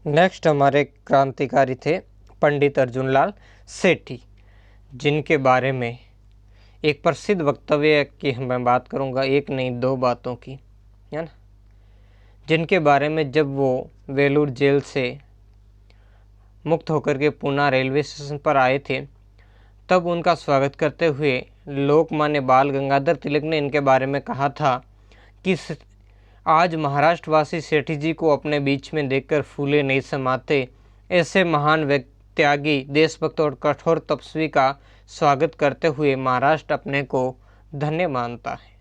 Next हमारे क्रांतिकारी थे पंडित अर्जुनलाल सेठी, जिनके बारे में एक प्रसिद्ध वक्तव्य की मैं बात करूंगा, एक नहीं दो बातों की, है ना। जिनके बारे में जब वो वेलूर जेल से मुक्त होकर के पूना रेलवे स्टेशन पर आए थे, तब उनका स्वागत करते हुए लोकमान्य बाल गंगाधर तिलक ने इनके बारे में कहा था कि आज महाराष्ट्रवासी सेठी जी को अपने बीच में देखकर फूले नहीं समाते। ऐसे महान त्यागी, देशभक्त और कठोर तपस्वी का स्वागत करते हुए महाराष्ट्र अपने को धन्य मानता है।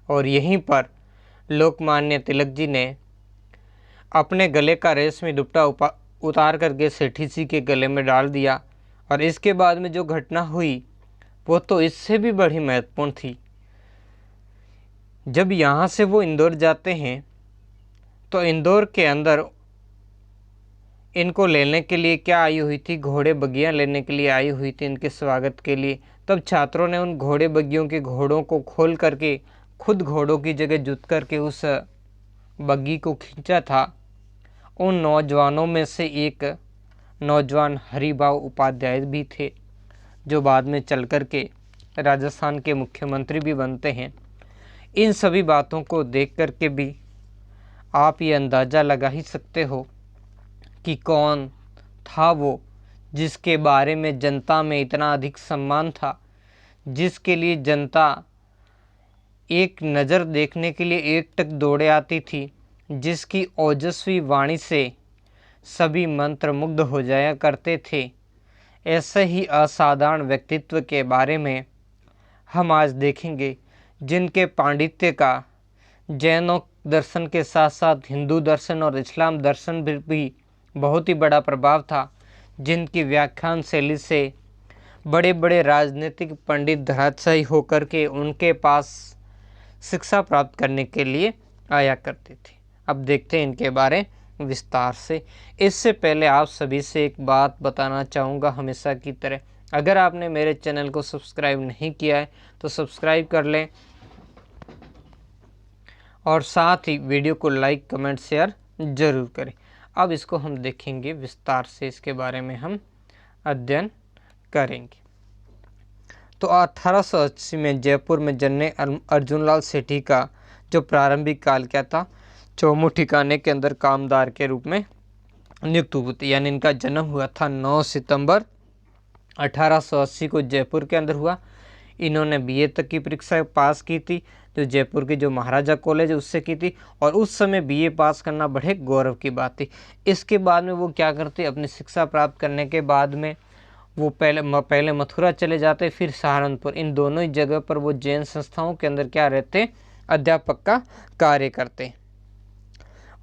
और यहीं पर लोकमान्य तिलक जी ने अपने गले का रेशमी दुपट्टा उतार करके सेठी जी के गले में डाल दिया। और इसके बाद में जो घटना हुई वो तो इससे भी बड़ी महत्वपूर्ण थी। जब यहाँ से वो इंदौर जाते हैं तो इंदौर के अंदर इनको लेने के लिए क्या आई हुई थी, घोड़े बग्गियाँ लेने के लिए आई हुई थी इनके स्वागत के लिए। तब छात्रों ने उन घोड़े बग्गियों के घोड़ों को खोल करके खुद घोड़ों की जगह जुत करके उस बग्गी को खींचा था। उन नौजवानों में से एक नौजवान हरिभाऊ उपाध्याय भी थे, जो बाद में चल कर के राजस्थान के मुख्यमंत्री भी बनते हैं। इन सभी बातों को देख कर के भी आप ये अंदाज़ा लगा ही सकते हो कि कौन था वो जिसके बारे में जनता में इतना अधिक सम्मान था, जिसके लिए जनता एक नज़र देखने के लिए एकटक दौड़े आती थी, जिसकी ओजस्वी वाणी से सभी मंत्रमुग्ध हो जाया करते थे। ऐसे ही असाधारण व्यक्तित्व के बारे में हम आज देखेंगे, जिनके पांडित्य का जैनों दर्शन के साथ साथ हिंदू दर्शन और इस्लाम दर्शन भी बहुत ही बड़ा प्रभाव था, जिनकी व्याख्यान शैली से बड़े बड़े राजनीतिक पंडित धराशायी होकर के उनके पास शिक्षा प्राप्त करने के लिए आया करते थे। अब देखते हैं इनके बारे विस्तार से। इससे पहले आप सभी से एक बात बताना चाहूँगा, हमेशा की तरह अगर आपने मेरे चैनल को सब्सक्राइब नहीं किया है तो सब्सक्राइब कर लें और साथ ही वीडियो को लाइक कमेंट शेयर ज़रूर करें। अब इसको हम देखेंगे विस्तार से, इसके बारे में हम अध्ययन करेंगे। तो 1880 में जयपुर में जन्मे अर्जुनलाल सेठी का जो प्रारंभिक काल क्या था, चौमू ठिकाने के अंदर कामदार के रूप में नियुक्त हुए थे। यानी इनका जन्म हुआ था 9 सितंबर 1880 को जयपुर के अंदर हुआ। इन्होंने बीए तक की परीक्षा पास की थी, जो जयपुर के जो महाराजा कॉलेज उससे की थी। और उस समय बीए पास करना बड़े गौरव की बात थी। इसके बाद में वो क्या करते, अपनी शिक्षा प्राप्त करने के बाद में वो पहले मथुरा चले जाते, फिर सहारनपुर। इन दोनों ही जगह पर वो जैन संस्थाओं के अंदर क्या रहते, अध्यापक का कार्य करते।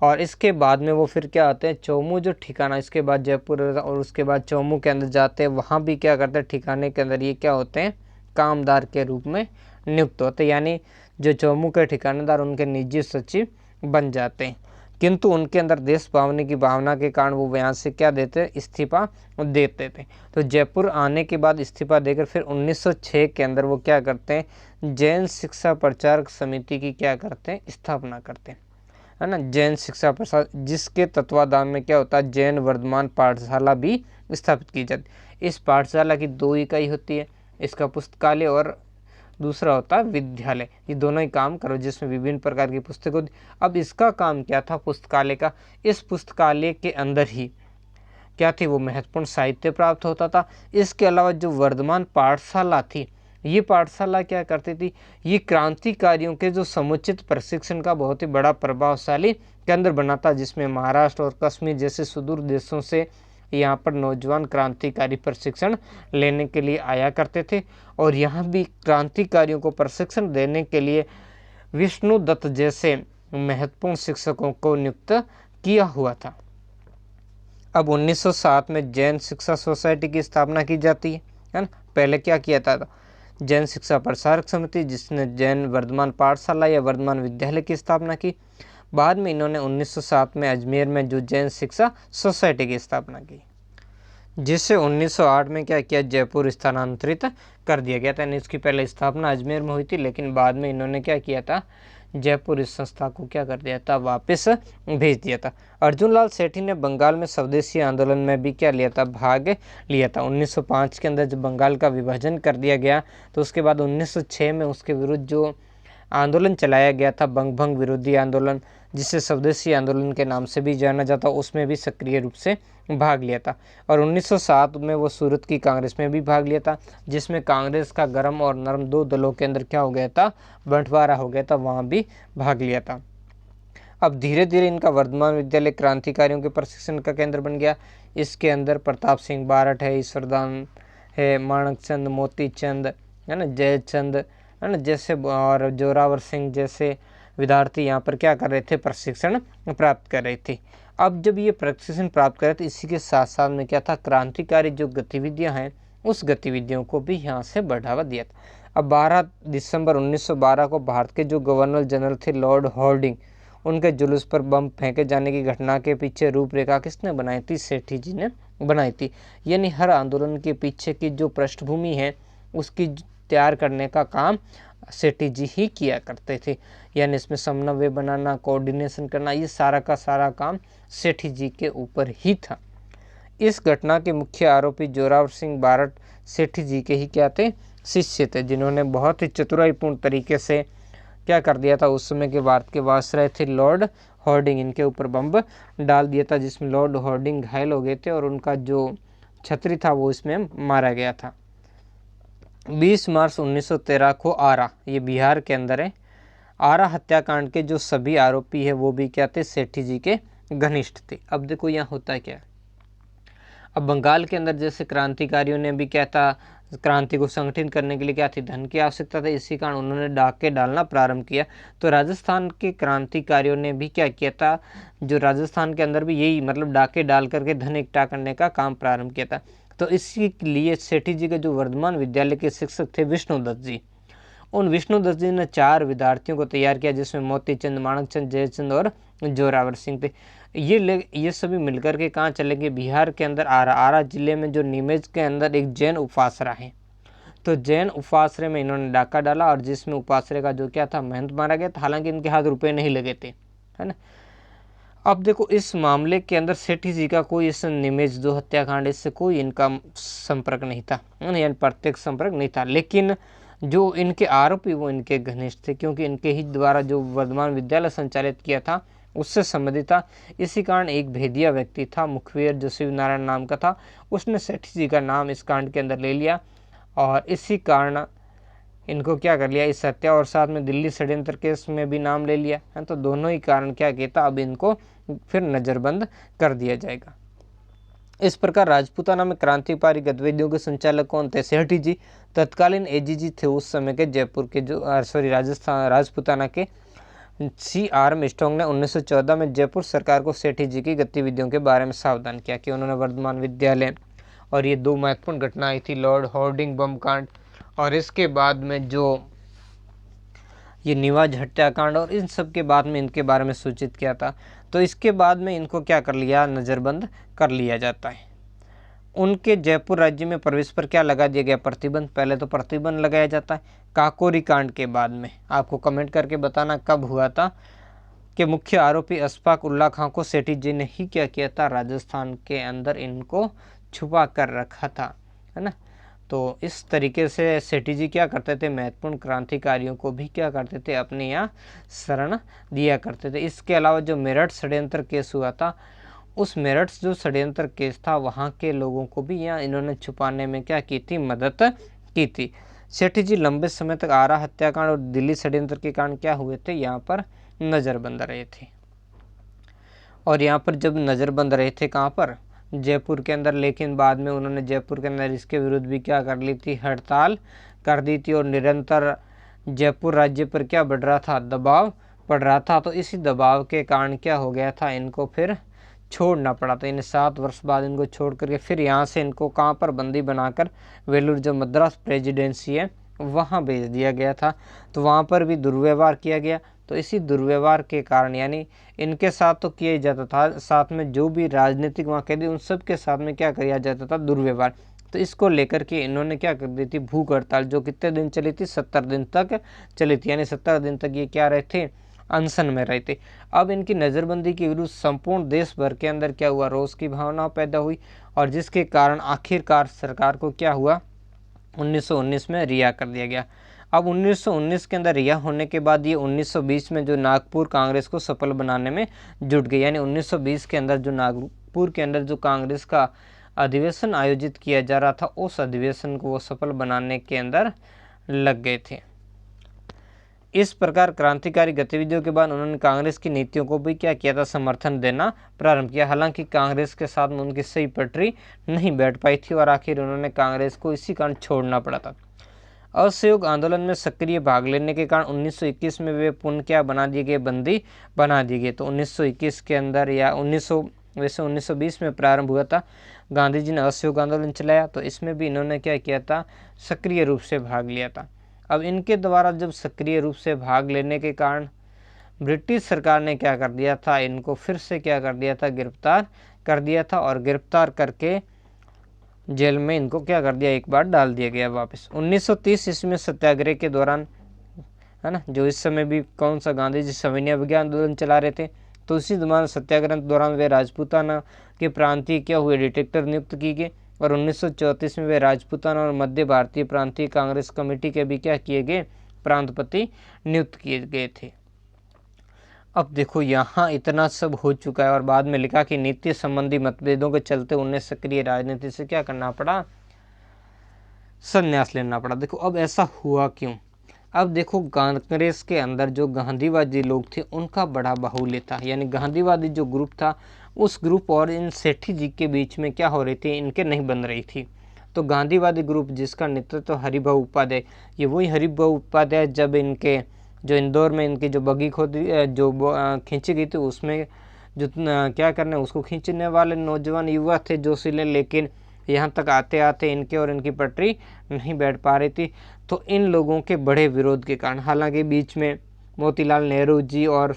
और इसके बाद में वो फिर क्या आते हैं, चौमू जो ठिकाना, इसके बाद जयपुर और उसके बाद चौमू के अंदर जाते हैं। वहाँ भी क्या करते हैं, ठिकाने के अंदर ये क्या होते हैं, कामदार के रूप में नियुक्त होते हैं। यानी जो चौमू के ठिकानेदार उनके निजी सचिव बन जाते हैं। किंतु उनके अंदर देश भावने की भावना के कारण वो यहाँ से क्या देते, इस्तीफा देते थे। तो जयपुर आने के बाद इस्तीफा देकर फिर 1906 के अंदर वो क्या करते हैं, जैन शिक्षा प्रचारक समिति की क्या करते हैं, स्थापना करते हैं, है ना। जैन शिक्षा प्रसार, जिसके तत्वाधान में क्या होता है, जैन वर्धमान पाठशाला भी स्थापित की जाती। इस पाठशाला की 2 इकाई होती है, इसका पुस्तकालय और दूसरा होता है विद्यालय। ये दोनों ही काम करो, जिसमें विभिन्न प्रकार की पुस्तकें होती। अब इसका काम क्या था, पुस्तकालय का। इस पुस्तकालय के अंदर ही क्या थी, वो महत्वपूर्ण साहित्य प्राप्त होता था। इसके अलावा जो वर्धमान पाठशाला थी, ये पाठशाला क्या करती थी, ये क्रांतिकारियों के जो समुचित प्रशिक्षण का बहुत ही बड़ा प्रभावशाली केंद्र बना था, जिसमें महाराष्ट्र और कश्मीर जैसे सुदूर देशों से यहाँ पर नौजवान क्रांतिकारी प्रशिक्षण लेने के लिए आया करते थे। और यहाँ भी क्रांतिकारियों को प्रशिक्षण देने के लिए विष्णु दत्त जैसे महत्वपूर्ण शिक्षकों को नियुक्त किया हुआ था। अब 1907 में जैन शिक्षा सोसाइटी की स्थापना की जाती है ना। पहले क्या किया था, जैन शिक्षा प्रसारक समिति, जिसने जैन वर्धमान पाठशाला या वर्धमान विद्यालय की स्थापना की। बाद में इन्होंने 1907 में अजमेर में जो जैन शिक्षा सोसाइटी की स्थापना की, जिसे 1908 में क्या किया, जयपुर स्थानांतरित कर दिया गया था। इसकी पहले स्थापना अजमेर में हुई थी, लेकिन बाद में इन्होंने क्या किया था, जयपुर इस संस्था को क्या कर दिया था, वापस भेज दिया था। अर्जुन लाल सेठी ने बंगाल में स्वदेशी आंदोलन में भी क्या लिया था, भाग लिया था। 1905 के अंदर जब बंगाल का विभाजन कर दिया गया तो उसके बाद 1906 में उसके विरुद्ध जो आंदोलन चलाया गया था, बंग भंग विरोधी आंदोलन, जिसे स्वदेशी आंदोलन के नाम से भी जाना जाता, उसमें भी सक्रिय रूप से भाग लिया था। और 1907 में वो सूरत की कांग्रेस में भी भाग लिया था, जिसमें कांग्रेस का गरम और नरम दो दलों के अंदर क्या हो गया था, बंटवारा हो गया था, वहाँ भी भाग लिया था। अब धीरे धीरे इनका वर्धमान विद्यालय क्रांतिकारियों के प्रशिक्षण का केंद्र बन गया। इसके अंदर प्रताप सिंह बारठ है, ईश्वरदान है, माणकचंद, मोतीचंद है ना, जयचंद है ना, जैसे और जोरावर सिंह जैसे विद्यार्थी यहाँ पर क्या कर रहे थे, प्रशिक्षण प्राप्त कर रहे थे। अब जब ये प्रशिक्षण प्राप्त करे तो इसी के साथ साथ में क्या था, क्रांतिकारी जो गतिविधियाँ हैं उस गतिविधियों को भी यहाँ से बढ़ावा दिया था। अब 12 दिसंबर 1912 को भारत के जो गवर्नर जनरल थे लॉर्ड हॉर्डिंग, उनके जुलूस पर बम फेंके जाने की घटना के पीछे रूपरेखा किसने बनाई थी, सेठी जी ने बनाई थी। यानी हर आंदोलन के पीछे की जो पृष्ठभूमि है उसकी तैयार करने का काम सेठी जी ही किया करते थे। यानी इसमें समन्वय बनाना, कोऑर्डिनेशन करना, ये सारा का सारा काम सेठी जी के ऊपर ही था। इस घटना के मुख्य आरोपी जोरावर सिंह बारठ सेठी जी के ही क्या थे, शिष्य थे, जिन्होंने बहुत ही चतुराईपूर्ण तरीके से क्या कर दिया था, उस समय के भारत के वायसराय थे लॉर्ड हॉर्डिंग, इनके ऊपर बम डाल दिया था, जिसमें लॉर्ड हॉर्डिंग घायल हो गए थे और उनका जो छतरी था वो इसमें मारा गया था। 20 मार्च 1913 को आरा, ये बिहार के अंदर है, आरा हत्याकांड के जो सभी आरोपी है वो भी क्या थे, सेठी जी के घनिष्ठ थे। अब देखो यहाँ होता क्या, अब बंगाल के अंदर जैसे क्रांतिकारियों ने भी क्या था, क्रांति को संगठित करने के लिए क्या थी, धन की आवश्यकता थी, इसी कारण उन्होंने डाके डालना प्रारंभ किया। तो राजस्थान के क्रांतिकारियों ने भी क्या किया था, जो राजस्थान के अंदर भी यही मतलब डाके डाल करके धन इकट्ठा करने का काम प्रारंभ किया था। तो इसी लिए सेठी जी के जो वर्धमान विद्यालय के शिक्षक थे विष्णुदत्त जी, उन विष्णुदत्त जी ने 4 विद्यार्थियों को तैयार किया, जिसमें मोतीचंद, माणकचंद, जयचंद और जोरावर सिंह थे। ये सभी मिलकर के कहाँ चले गए, बिहार के अंदर आरा जिले में जो नीमेज के अंदर एक जैन उपासरा है, तो जैन उपासरे में इन्होंने डाका डाला और जिसमें उपासरे का जो क्या था, महंत मारा गया था। हालांकि इनके हाथ रुपए नहीं लगे थे, है ना। अब देखो इस मामले के अंदर सेठी जी का कोई इस निमेज जो हत्याकांड, इससे कोई इनका संपर्क नहीं था, यानी प्रत्यक्ष संपर्क नहीं था, लेकिन जो इनके आरोपी वो इनके घनिष्ठ थे, क्योंकि इनके ही द्वारा जो वर्धमान विद्यालय संचालित किया था उससे संबंधित था। इसी कारण एक भेदिया व्यक्ति था, मुखबिर जो शिव नारायण नाम का था, उसने सेठी जी का नाम इस कांड के अंदर ले लिया और इसी कारण इनको क्या कर लिया, इस हत्या और साथ में दिल्ली षड्यंत्र केस में भी नाम ले लिया है। तो दोनों ही कारण क्या कहता, अब इनको फिर नज़रबंद कर दिया जाएगा। इस प्रकार राजपूताना में क्रांतिकारी गतिविधियों के संचालक कौन थे, सेठी जी। तत्कालीन एजीजी थे उस समय के जयपुर के जो राजपूताना के सी आर्मस्ट्रांग ने 1914 में जयपुर सरकार को सेठी जी की गतिविधियों के बारे में सावधान किया कि उन्होंने वर्धमान विद्यालय और ये 2 महत्वपूर्ण घटनाएं थी, लॉर्ड हॉर्डिंग बम कांड और इसके बाद में जो ये निवाज हत्याकांड, और इन सब के बाद में इनके बारे में सूचित किया था। तो इसके बाद में इनको क्या कर लिया, नज़रबंद कर लिया जाता है। उनके जयपुर राज्य में प्रवेश पर क्या लगा दिया गया, प्रतिबंध। पहले तो प्रतिबंध लगाया जाता है, काकोरी कांड के बाद में आपको कमेंट करके बताना कब हुआ था कि मुख्य आरोपी अशफाक उल्ला खां को सेठी जी ने ही क्या किया था, राजस्थान के अंदर इनको छुपा कर रखा था, है ना। तो इस तरीके से सेठी जी क्या करते थे, महत्वपूर्ण क्रांतिकारियों को भी क्या करते थे, अपने यहाँ शरण दिया करते थे। इसके अलावा जो मेरठ षड्यंत्र केस हुआ था, उस मेरठ जो षड्यंत्र केस था वहाँ के लोगों को भी यहाँ इन्होंने छुपाने में क्या की थी, मदद की थी। सेठी जी लंबे समय तक आरा हत्याकांड और दिल्ली षड्यंत्र के कारण क्या हुए थे, यहाँ पर नज़रबंद रहे थे। और यहाँ पर जब नज़रबंद रहे थे कहाँ पर, जयपुर के अंदर, लेकिन बाद में उन्होंने जयपुर के अंदर इसके विरुद्ध भी क्या कर ली थी, हड़ताल कर दी थी और निरंतर जयपुर राज्य पर क्या बढ़ रहा था, दबाव पड़ रहा था। तो इसी दबाव के कारण क्या हो गया था, इनको फिर छोड़ना पड़ा था। इन्हें 7 वर्ष बाद इनको छोड़ करके फिर यहाँ से इनको कहाँ पर बंदी बनाकर वेलूर जो मद्रास प्रेसिडेंसी है वहाँ भेज दिया गया था। तो वहाँ पर भी दुर्व्यवहार किया गया। तो इसी दुर्व्यवहार के कारण, यानी इनके साथ तो किया ही जाता था, साथ में जो भी राजनीतिक वहाँ कैदी उन सब के साथ में क्या किया जाता था, दुर्व्यवहार। तो इसको लेकर के इन्होंने क्या कर दी थी, भूख हड़ताल, जो कितने दिन चली थी, 70 दिन तक चली थी। यानी 70 दिन तक ये क्या रहे थे, अनशन में रहे थे। अब इनकी नज़रबंदी के विरुद्ध संपूर्ण देश भर के अंदर क्या हुआ, रोष की भावना पैदा हुई और जिसके कारण आखिरकार सरकार को क्या हुआ, 1919 में रिहा कर दिया गया। अब 1919 के अंदर रिहा होने के बाद ये 1920 में जो नागपुर कांग्रेस को सफल बनाने में जुट गई, यानी 1920 के अंदर जो नागपुर के अंदर जो कांग्रेस का अधिवेशन आयोजित किया जा रहा था, उस अधिवेशन को वो सफल बनाने के अंदर लग गए थे। इस प्रकार क्रांतिकारी गतिविधियों के बाद उन्होंने कांग्रेस की नीतियों को भी क्या किया था, समर्थन देना प्रारंभ किया। हालांकि कांग्रेस के साथ में उनकी सही पटरी नहीं बैठ पाई थी और आखिर उन्होंने कांग्रेस को इसी कारण छोड़ना पड़ा था। असहयोग आंदोलन में सक्रिय भाग लेने के कारण 1921 में वे पुनः क्या बना दिए गए, बंदी बना दिए गए। तो 1921 के अंदर या 1920 में प्रारंभ हुआ था, गांधी जी ने असहयोग आंदोलन चलाया, तो इसमें भी इन्होंने क्या किया था, सक्रिय रूप से भाग लिया था। अब इनके द्वारा जब सक्रिय रूप से भाग लेने के कारण ब्रिटिश सरकार ने क्या कर दिया था, इनको फिर से क्या कर दिया था, गिरफ्तार कर दिया था और गिरफ्तार करके जेल में इनको क्या कर दिया, एक बार डाल दिया गया वापस। 1930 ईस्वी में सत्याग्रह के दौरान, है ना, जो इस समय भी कौन सा गांधी जी सविनय अवज्ञा आंदोलन चला रहे थे, तो उसी दौरान सत्याग्रह के दौरान वे राजपूताना के प्रांतीय क्या हुए, डिटेक्टर नियुक्त की गए और 1934 में वे राजपूताना और मध्य भारतीय प्रांतीय कांग्रेस कमेटी के भी क्या किए गए, प्रांतपति नियुक्त किए गए थे। अब देखो यहाँ इतना सब हो चुका है और बाद में लिखा कि नीति संबंधी मतभेदों के चलते उन्हें सक्रिय राजनीति से क्या करना पड़ा, संन्यास लेना पड़ा। देखो अब ऐसा हुआ क्यों। अब देखो कांग्रेस के अंदर जो गांधीवादी लोग थे उनका बड़ा बाहुल्य था, यानी गांधीवादी जो ग्रुप था उस ग्रुप और इन सेठी जी के बीच में क्या हो रही थी, इनके नहीं बन रही थी। तो गांधीवादी ग्रुप जिसका नेतृत्व हरिभाऊ उपाध्याय, ये वही हरिभाऊ उपाध्याय जब इनके जो इंदौर में इनकी जो बगी खोदी जो खींची गई थी उसमें जो क्या करने उसको खींचने वाले नौजवान युवा थे जोशीले, लेकिन यहाँ तक आते आते इनके और इनकी पटरी नहीं बैठ पा रही थी। तो इन लोगों के बड़े विरोध के कारण, हालांकि बीच में मोतीलाल नेहरू जी और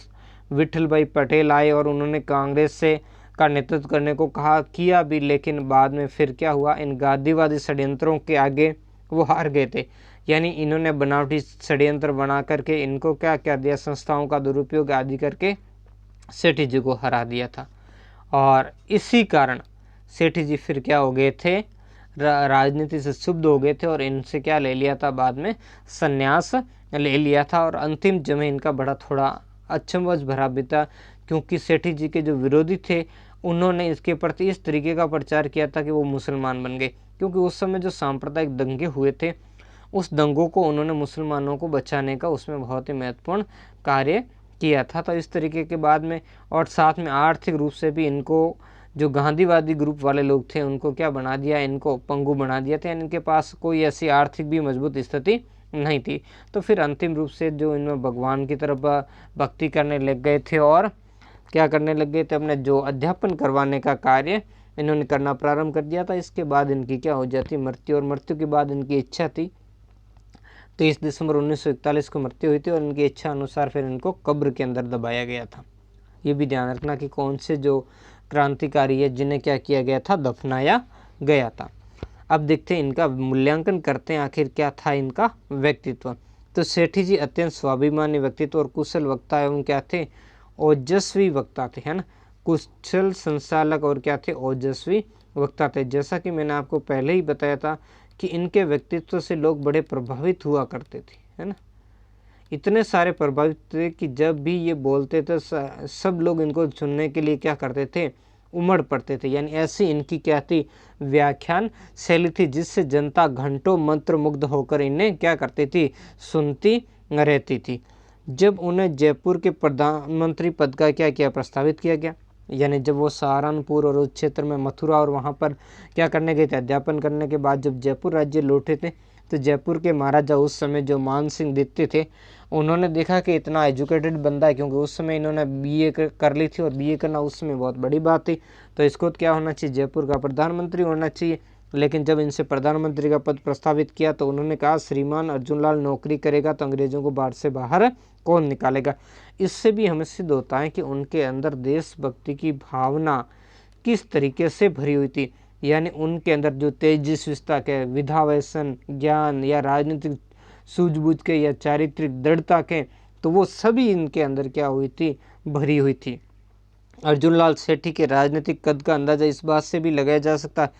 विठल भाई पटेल आए और उन्होंने कांग्रेस से का नेतृत्व करने को कहा किया भी, लेकिन बाद में फिर क्या हुआ, इन गांधीवादी षड्यंत्रों के आगे वो हार गए थे। यानी इन्होंने बनावटी षड्यंत्र बना करके इनको क्या कर दिया, संस्थाओं का दुरुपयोग आदि करके सेठी जी को हरा दिया था। और इसी कारण सेठी जी फिर क्या हो गए थे, राजनीति से क्षुब्ध हो गए थे और इनसे क्या ले लिया था, बाद में संन्यास ले लिया था। और अंतिम समय इनका बड़ा थोड़ा अचंभव भरा भी था, क्योंकि सेठी जी के जो विरोधी थे उन्होंने इसके प्रति इस तरीके का प्रचार किया था कि वो मुसलमान बन गए, क्योंकि उस समय जो सांप्रदायिक दंगे हुए थे उस दंगों को उन्होंने मुसलमानों को बचाने का उसमें बहुत ही महत्वपूर्ण कार्य किया था। तो इस तरीके के बाद में और साथ में आर्थिक रूप से भी इनको जो गांधीवादी ग्रुप वाले लोग थे उनको क्या बना दिया, इनको पंगु बना दिया था। इनके पास कोई ऐसी आर्थिक भी मजबूत स्थिति नहीं थी। तो फिर अंतिम रूप से जो इनमें भगवान की तरफ भक्ति करने लग गए थे और क्या करने लग गए थे, अपने जो अध्यापन करवाने का कार्य इन्होंने करना प्रारंभ कर दिया था। इसके बाद इनकी क्या हो जाती, मृत्यु, और मृत्यु के बाद इनकी इच्छा थी 23 दिसंबर 1941 को मृत्यु हुई थी और इनकी इच्छा अनुसार फिर इनको कब्र के अंदर दबाया गया था। ये भी ध्यान रखना कि कौन से जो क्रांतिकारी है जिन्हें क्या किया गया था, दफनाया गया था। अब देखते हैं इनका मूल्यांकन करते हैं आखिर क्या था इनका व्यक्तित्व। तो सेठी जी अत्यंत स्वाभिमानी व्यक्तित्व और कुशल वक्ता एवं क्या थे, ओजस्वी वक्ता थे, है ना, कुशल संचालक और क्या थे, ओजस्वी वक्ता थे। जैसा कि मैंने आपको पहले ही बताया था कि इनके व्यक्तित्व से लोग बड़े प्रभावित हुआ करते थे, है ना, इतने सारे प्रभावित थे कि जब भी ये बोलते थे सब लोग इनको सुनने के लिए क्या करते थे, उमड़ पड़ते थे। यानी ऐसी इनकी क्या थी, व्याख्यान शैली थी जिससे जनता घंटों मंत्रमुग्ध होकर इन्हें क्या करती थी, सुनती रहती थी। जब उन्हें जयपुर के प्रधानमंत्री पद का क्या किया, प्रस्तावित किया गया, यानी जब वो सहारनपुर और उस क्षेत्र में मथुरा और वहाँ पर क्या करने गए थे, अध्यापन करने के बाद जब जयपुर राज्य लौटे थे, तो जयपुर के महाराजा उस समय जो मान सिंह द्वितीय थे, उन्होंने देखा कि इतना एजुकेटेड बंदा है, क्योंकि उस समय इन्होंने बीए कर ली थी और बीए करना उस समय बहुत बड़ी बात थी, तो इसको क्या होना चाहिए, जयपुर का प्रधानमंत्री होना चाहिए। लेकिन जब इनसे प्रधानमंत्री का पद प्रस्तावित किया तो उन्होंने कहा, श्रीमान अर्जुनलाल नौकरी करेगा तो अंग्रेजों को बाढ़ से बाहर कौन निकालेगा। इससे भी हमें सिद्ध होता है कि उनके अंदर देशभक्ति की भावना किस तरीके से भरी हुई थी। यानी उनके अंदर जो तेजस्विता के, विधा व्यसन, ज्ञान या राजनीतिक सूझबूझ के या चारित्रिक दृढ़ता के तो वो सभी इनके अंदर क्या हुई थी, भरी हुई थी। अर्जुनलाल सेठी के राजनीतिक कद का अंदाजा इस बात से भी लगाया जा सकता है,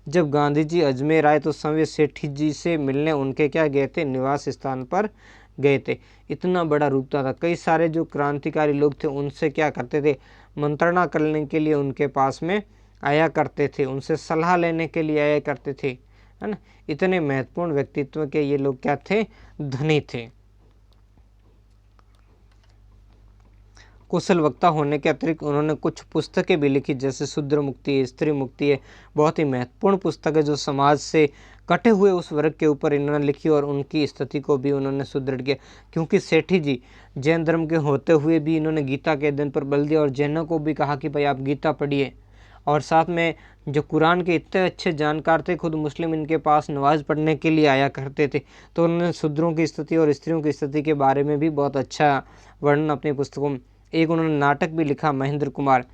जब गांधी जी अजमेर आए तो संजय सेठी जी से मिलने उनके क्या गए थे, निवास स्थान पर गए थे। इतना बड़ा रूप था। कई सारे जो क्रांतिकारी लोग थे उनसे क्या करते थे, मंत्रणा करने के लिए उनके पास में आया करते थे, उनसे सलाह लेने के लिए आया करते थे, है ना। इतने महत्वपूर्ण व्यक्तित्व के ये लोग क्या थे, धनी थे। कुशल वक्ता होने के अतिरिक्त उन्होंने कुछ पुस्तकें भी लिखी, जैसे शूद्र मुक्ति है, स्त्री मुक्ति है, बहुत ही महत्वपूर्ण पुस्तक है जो समाज से कटे हुए उस वर्ग के ऊपर इन्होंने लिखी और उनकी स्थिति को भी उन्होंने सुदृढ़ किया। क्योंकि सेठी जी जैन धर्म के होते हुए भी इन्होंने गीता के अध्ययन पर बल दिया और जैनों को भी कहा कि भाई आप गीता पढ़िए, और साथ में जो कुरान के इतने अच्छे जानकार थे, खुद मुस्लिम इनके पास नमाज पढ़ने के लिए आया करते थे। तो उन्होंने शूद्रों की स्थिति और स्त्रियों की स्थिति के बारे में भी बहुत अच्छा वर्णन अपनी पुस्तकों में। एक उन्होंने नाटक भी लिखा महेंद्र कुमार,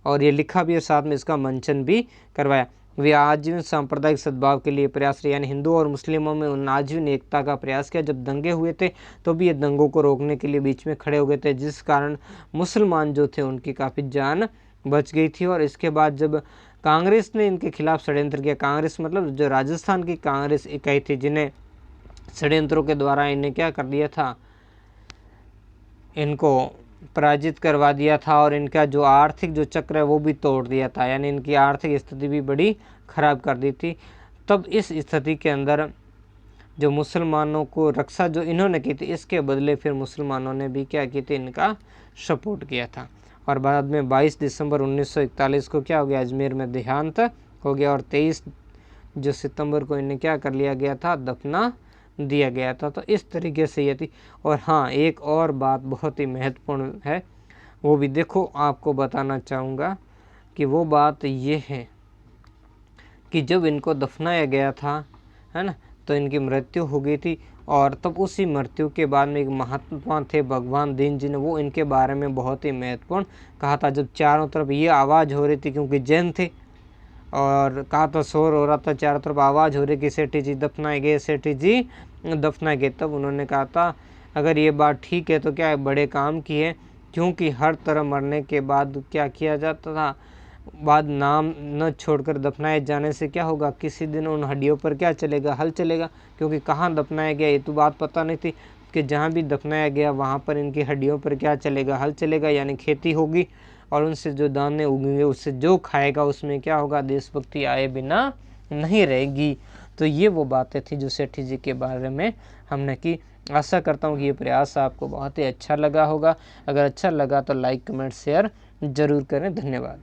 और ये लिखा भी और साथ में इसका मंचन भी करवाया। वे आजीवन सांप्रदायिक सद्भाव के लिए प्रयास रहे, यानी हिंदुओं और मुस्लिमों में उन आजीवन एकता का प्रयास किया। जब दंगे हुए थे तो भी ये दंगों को रोकने के लिए बीच में खड़े हो गए थे, जिस कारण मुसलमान जो थे उनकी काफ़ी जान बच गई थी। और इसके बाद जब कांग्रेस ने इनके खिलाफ षड्यंत्र किया, कांग्रेस मतलब जो राजस्थान की कांग्रेस इकाई थी, जिन्हें षड्यंत्रों के द्वारा इन्हें क्या कर दिया था, इनको पराजित करवा दिया था और इनका जो आर्थिक जो चक्र है वो भी तोड़ दिया था, यानी इनकी आर्थिक स्थिति भी बड़ी खराब कर दी थी। तब इस स्थिति के अंदर जो मुसलमानों को रक्षा जो इन्होंने की थी, इसके बदले फिर मुसलमानों ने भी क्या की थी, इनका सपोर्ट किया था। और बाद में 22 दिसंबर 1941 को क्या हो गया, अजमेर में देहांत हो गया और 23 जो सितंबर को इन्हें क्या कर लिया गया था, दफना दिया गया था। तो इस तरीके से ये थी। और हाँ, एक और बात बहुत ही महत्वपूर्ण है, वो भी देखो आपको बताना चाहूँगा कि वो बात ये है कि जब इनको दफनाया गया था, है ना, तो इनकी मृत्यु हो गई थी। और तब उसी मृत्यु के बाद में एक महात्मा थे भगवान दीन जी ने, वो इनके बारे में बहुत ही महत्वपूर्ण कहा था। जब चारों तरफ ये आवाज़ हो रही थी, क्योंकि जैन थे और कहा तो शोर हो रहा था, चारों तरफ आवाज़ हो रही कि सेठी जी दफनाए गए, सेठी जी दफनाए गए, तब उन्होंने कहा था अगर ये बात ठीक है तो क्या है, बड़े काम की है। क्योंकि हर तरह मरने के बाद क्या किया जाता था, बाद नाम न छोड़कर दफनाए जाने से क्या होगा, किसी दिन उन हड्डियों पर क्या चलेगा, हल चलेगा। क्योंकि कहाँ दफनाया गया ये तो बात पता नहीं थी, कि जहाँ भी दफनाया गया वहाँ पर इनकी हड्डियों पर क्या चलेगा, हल चलेगा, यानी खेती होगी और उनसे जो दाने उगेंगे उससे जो खाएगा उसमें क्या होगा, देशभक्ति आए बिना नहीं रहेगी। तो ये वो बातें थी जो सेठी जी के बारे में हमने की। आशा करता हूँ कि ये प्रयास आपको बहुत ही अच्छा लगा होगा। अगर अच्छा लगा तो लाइक कमेंट शेयर ज़रूर करें। धन्यवाद।